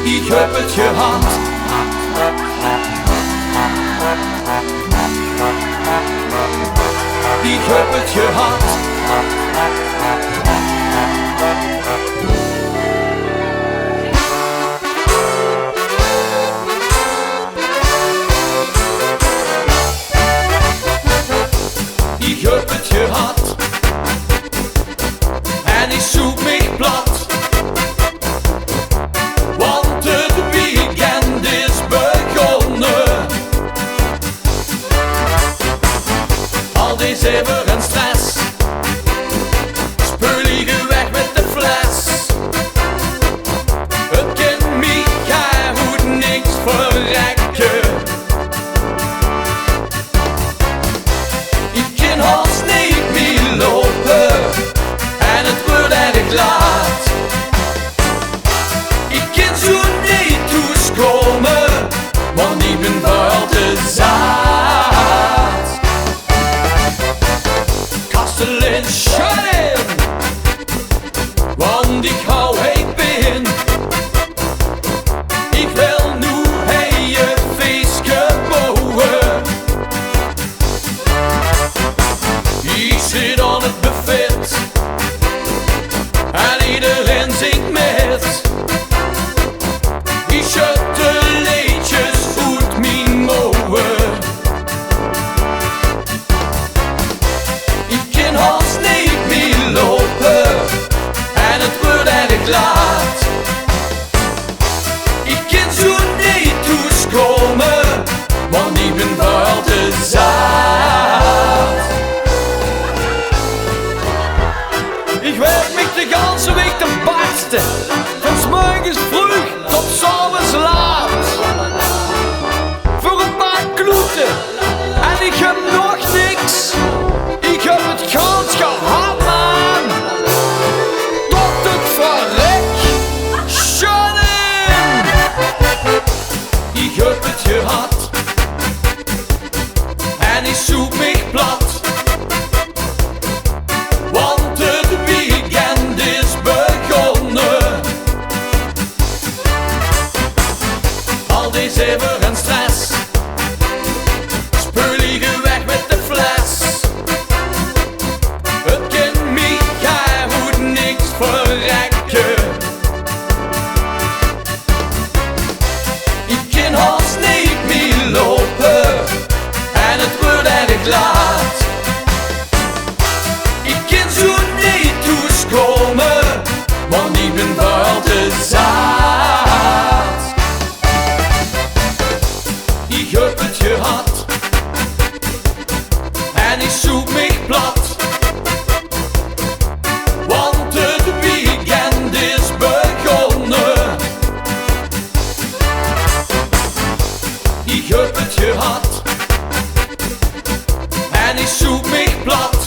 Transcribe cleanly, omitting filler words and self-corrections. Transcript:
Ik heb het gehad. Ik heb het gehad. Ik heb het gehad. En ik zoek me plat. Want het weekend is begonnen. Al die zever en stress. Spullige weg met de fles. Het kind Micha moet niks verrekken. Ik kan haast niet meer lopen. En het wordt erg laat. Ik kan zo niet thuiskomen, want ik ben wel te zaad. Kastel in Schuin, want ik hou heet bin. Ik wil nu je feestje bouwen. Ik zit aan het buffet en iedereen zingt met. Ik schud de leedjes uit mijn mouwen. Ik kan haast niet meer lopen en het wordt erg laat. Ik kan zo niet thuiskomen, want ik ben wel te zaad. Ik werk me de ganse week te barsten, van 's morgens vroeg tot 's avonds laat. Voor een paar kloeten en ik heb nog niks. Ik heb het gans gehad, man. Tot het verrek, Shannon. Ik heb het gehad en ik zoek me plat. Want het weekend is begonnen. Al die zever en stress. Spullige weg met de fles. Het kind Micha moet niks verrekken. Ik kan haast niet meer lopen en het wordt erg laat. Ik kan zo niet thuiskomen, want ik ben wel te zaad. Ik heb het gehad en ik zoek me plat. Want het weekend is begonnen. Ik heb het gehad en ik zoek me plat.